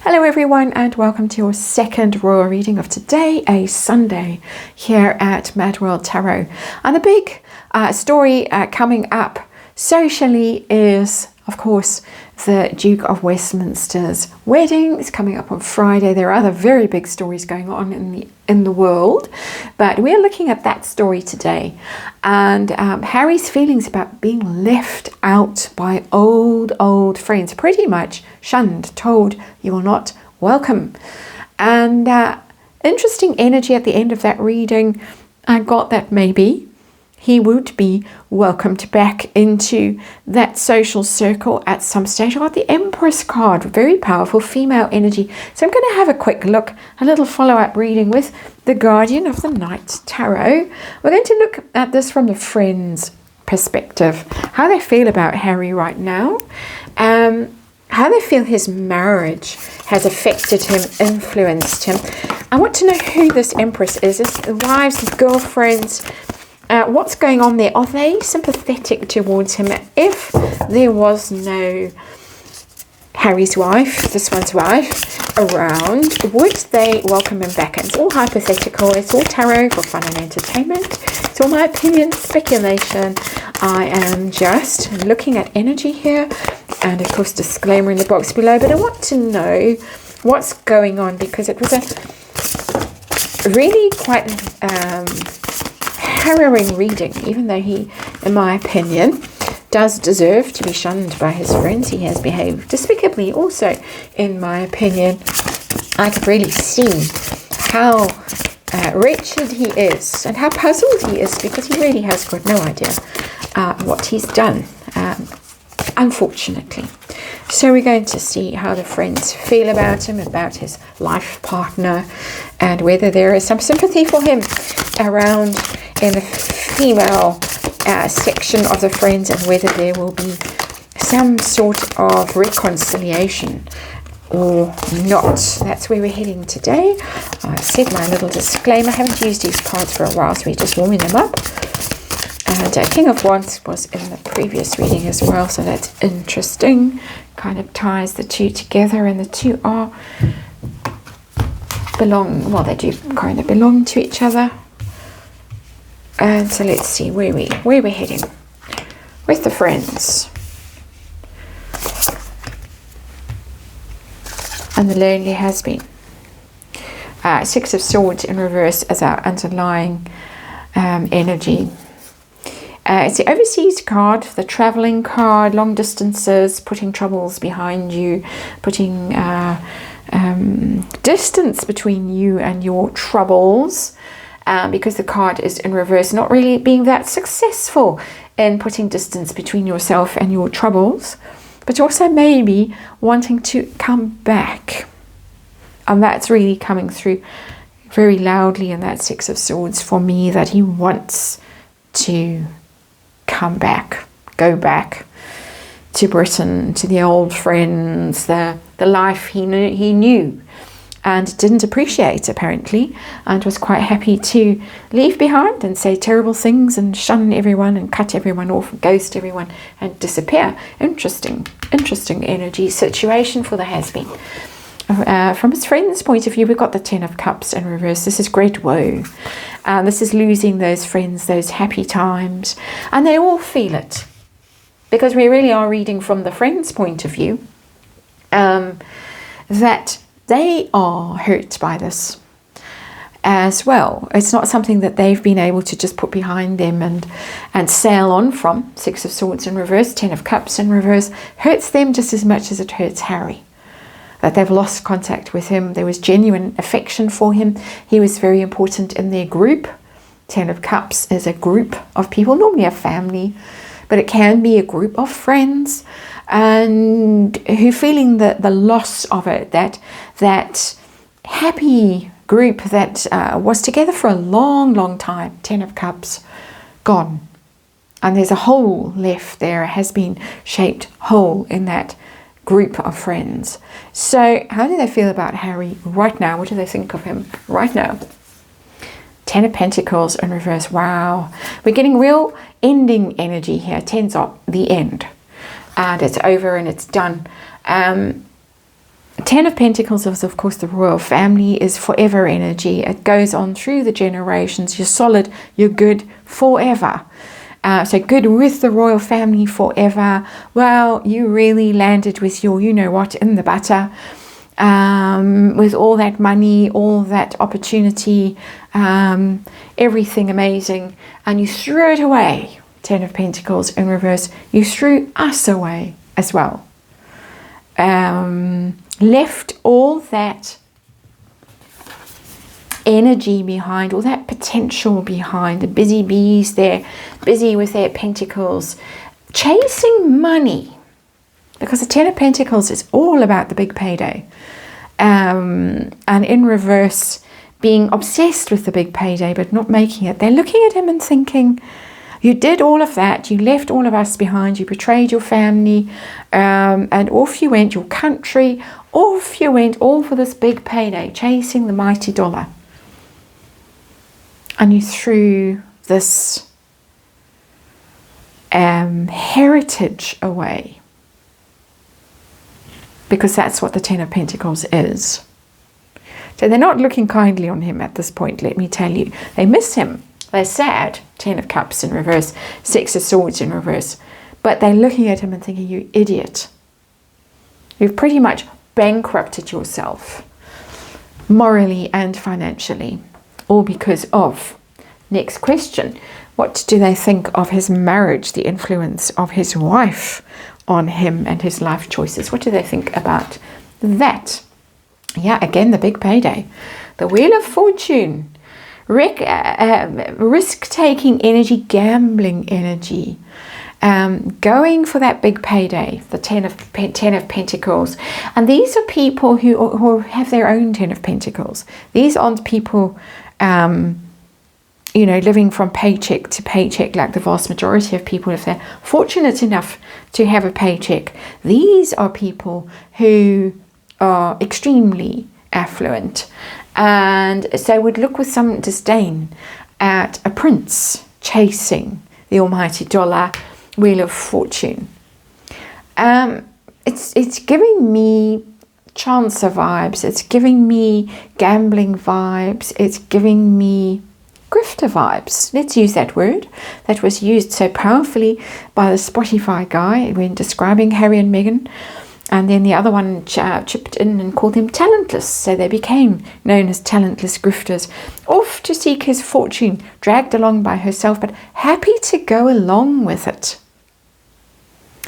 Hello everyone, and welcome to your second royal reading of today, a Sunday here at MadWorldTarot. And the big story coming up socially is, of course, the Duke of Westminster's wedding. It's coming up on Friday. There are other very big stories going on in the world, but we're looking at that story today. And Harry's feelings about being left out by old friends, pretty much shunned, told you are not welcome. And interesting energy at the end of that reading. I got that maybe he would be welcomed back into that social circle at some stage. I got the Empress card, very powerful female energy. So I'm going to have a quick look, a little follow-up reading with the Guardian of the Night Tarot. We're going to look at this from the friends' perspective, how they feel about Harry right now, how they feel his marriage has affected him, influenced him. I want to know who this Empress is. Is it wives, girlfriends? What's going on there? Are they sympathetic towards him? If there was no Harry's wife, this one's wife, around, would they welcome him back? And it's all hypothetical. It's all tarot for fun and entertainment. It's all my opinion, speculation. I am just looking at energy here. And of course, disclaimer in the box below. But I want to know what's going on, because it was a really quite harrowing reading, even though he, in my opinion, does deserve to be shunned by his friends. He has behaved despicably also, in my opinion. I could really see how wretched he is and how puzzled he is, because he really has got no idea what he's done, unfortunately. So we're going to see how the friends feel about him, about his life partner, and whether there is some sympathy for him around in the female section of the friends, and whether there will be some sort of reconciliation or not. That's where we're heading today. I've said my little disclaimer. I haven't used these cards for a while, so we're just warming them up. And King of Wands was in the previous reading as well, so that's interesting. Kind of ties the two together, and the two are they do kind of belong to each other. And so let's see where we're heading with the friends. And the lonely has been. Six of Swords in reverse as our underlying energy. It's the overseas card, the traveling card, long distances, putting troubles behind you, putting distance between you and your troubles, because the card is in reverse, not really being that successful in putting distance between yourself and your troubles, but also maybe wanting to come back. And that's really coming through very loudly in that Six of Swords for me, that he wants to come back, go back to Britain, to the old friends, the life he knew and didn't appreciate, apparently, and was quite happy to leave behind and say terrible things and shun everyone and cut everyone off and ghost everyone and disappear. Interesting energy situation for the has-been. From his friend's point of view, we've got the Ten of Cups in reverse. This is great woe. This is losing those friends, those happy times. And they all feel it, because we really are reading from the friend's point of view, that they are hurt by this as well. It's not something that they've been able to just put behind them and sail on from. Six of Swords in reverse, Ten of Cups in reverse, hurts them just as much as it hurts Harry. That they've lost contact with him. There was genuine affection for him. He was very important in their group. Ten of Cups is a group of people, normally a family, but it can be a group of friends, and who feeling the loss of it, that happy group that was together for a long time. Ten of Cups gone, and there's a hole left there. It has been shaped hole in that group of friends. So how do they feel about Harry right now? What do they think of him right now? Ten of Pentacles in reverse. Wow, we're getting real ending energy here. Tens are the end, and it's over and it's done. Ten of Pentacles is, of course, the royal family, is forever energy. It goes on through the generations. You're solid, you're good forever. So good with the royal family forever. Well, you really landed with your you-know-what in the butter. With all that money, all that opportunity, everything amazing. And you threw it away. Ten of Pentacles in reverse. You threw us away as well. Left all that energy behind, all that potential behind. The busy bees, they're busy with their pentacles, chasing money, because the Ten of Pentacles is all about the big payday, and in reverse, being obsessed with the big payday but not making it. They're looking at him and thinking, you did all of that, you left all of us behind, you betrayed your family, and off you went, your country, off you went, all for this big payday, chasing the mighty dollar. And you threw this heritage away, because that's what the Ten of Pentacles is. So they're not looking kindly on him at this point, let me tell you. They miss him. They're sad. Ten of Cups in reverse, Six of Swords in reverse. But they're looking at him and thinking, you idiot. You've pretty much bankrupted yourself, morally and financially, all because of. Next question. What do they think of his marriage, the influence of his wife on him and his life choices? What do they think about that? Yeah, again, the big payday. The Wheel of Fortune. Risk-taking energy, gambling energy, going for that big payday, the Ten of Pentacles. And these are people who have their own Ten of Pentacles. These aren't people, living from paycheck to paycheck like the vast majority of people, if they're fortunate enough to have a paycheck. These are people who are extremely affluent, and so would look with some disdain at a prince chasing the almighty dollar, Wheel of Fortune. It's giving me Chancer vibes, it's giving me gambling vibes, it's giving me grifter vibes. Let's use that word that was used so powerfully by the Spotify guy when describing Harry and Meghan. And then the other one chipped in and called them talentless. So they became known as talentless grifters. Off to seek his fortune, dragged along by herself, but happy to go along with it.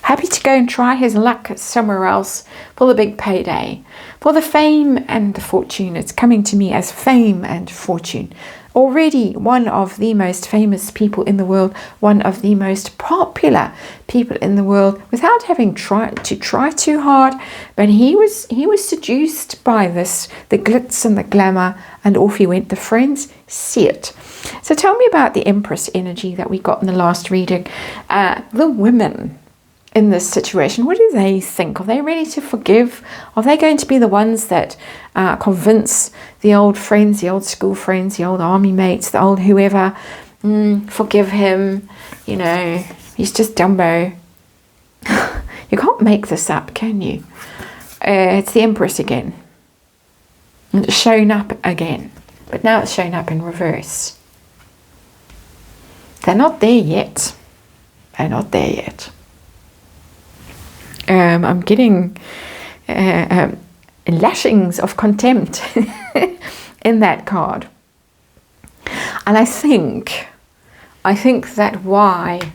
Happy to go and try his luck somewhere else for the big payday. For the fame and the fortune. It's coming to me as fame and fortune. Already one of the most famous people in the world, one of the most popular people in the world, without having tried to try too hard, but he was seduced by this, the glitz and the glamour, and off he went. The friends see it. So tell me about the Empress energy that we got in the last reading. The women in this situation, what do they think? Are they ready to forgive? Are they going to be the ones that convince the old friends, the old school friends, the old army mates, the old whoever, forgive him, he's just Dumbo. You can't make this up, can you? It's the Empress again. And it's shown up again, but now it's shown up in reverse. They're not there yet. They're not there yet. I'm getting lashings of contempt in that card. And I think that why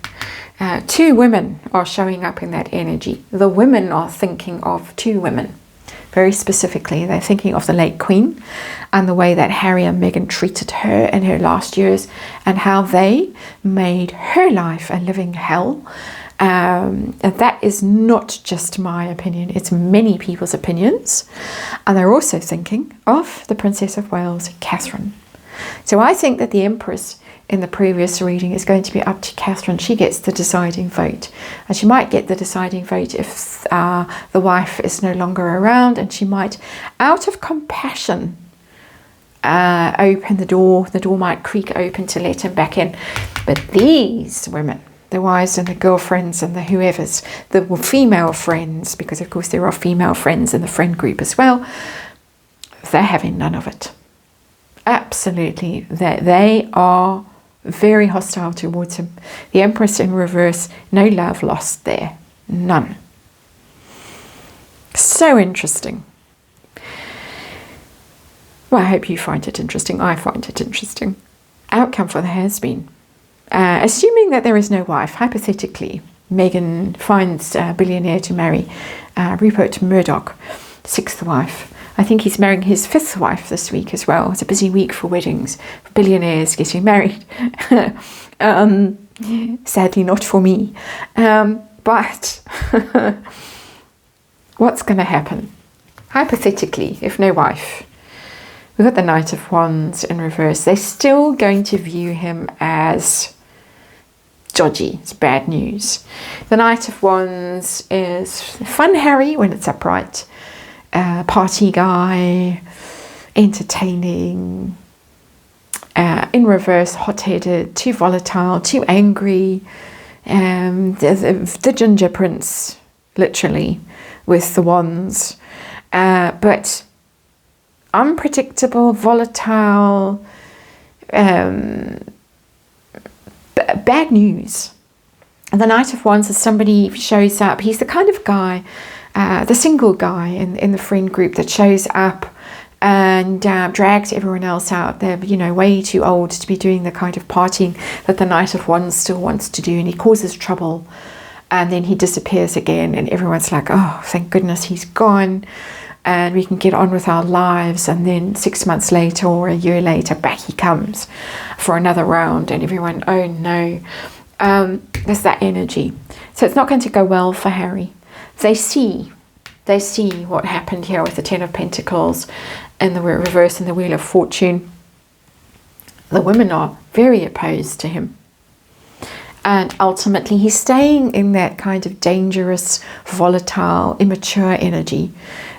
two women are showing up in that energy. The women are thinking of two women. Very specifically, they're thinking of the late Queen and the way that Harry and Meghan treated her in her last years and how they made her life a living hell. And that is not just my opinion, it's many people's opinions. And they're also thinking of the Princess of Wales, Catherine. So I think that the Empress in the previous reading is going to be up to Catherine. She gets the deciding vote. And she might get the deciding vote if the wife is no longer around, and she might, out of compassion, open the door. The door might creak open to let him back in. But these women, the wives and the girlfriends and the whoever's, the female friends, because of course there are female friends in the friend group as well, they're having none of it. Absolutely. They are very hostile towards him. The Empress in reverse, no love lost there. None. So interesting. Well, I hope you find it interesting. I find it interesting. Outcome for the has-been. Assuming that there is no wife, hypothetically, Meghan finds a billionaire to marry, Rupert Murdoch, sixth wife. I think he's marrying his fifth wife this week as well. It's a busy week for weddings, for billionaires getting married. Sadly, not for me. But what's going to happen? Hypothetically, if no wife, we've got the Knight of Wands in reverse. They're still going to view him as dodgy. It's bad news. The Knight of Wands is fun Harry when it's upright. Party guy, entertaining, in reverse, hot-headed, too volatile, too angry, the ginger prince, literally, with the wands, but unpredictable, volatile, bad news. The Knight of Wands is somebody who shows up. He's the kind of guy, the single guy in the friend group that shows up and drags everyone else out. They're, you know, way too old to be doing the kind of partying that the Knight of Wands still wants to do, and he causes trouble and then he disappears again, and everyone's like, oh, thank goodness he's gone and we can get on with our lives. And then 6 months later or a year later, back he comes for another round, and everyone, oh no. There's that energy. So it's not going to go well for Harry. They see what happened here with the Ten of Pentacles and the reverse and the Wheel of Fortune. The women are very opposed to him. And ultimately he's staying in that kind of dangerous, volatile, immature energy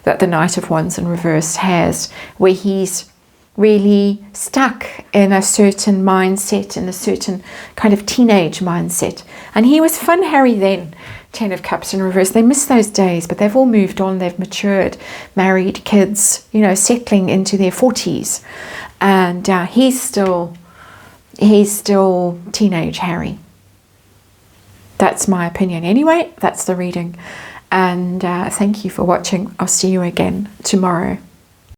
that the Knight of Wands in reverse has, where he's really stuck in a certain mindset, in a certain kind of teenage mindset. And he was fun Harry then. Ten of Cups in reverse. They miss those days, but they've all moved on. They've matured, married, kids, you know, settling into their 40s. And he's still teenage Harry. That's my opinion. Anyway, that's the reading. And thank you for watching. I'll see you again tomorrow.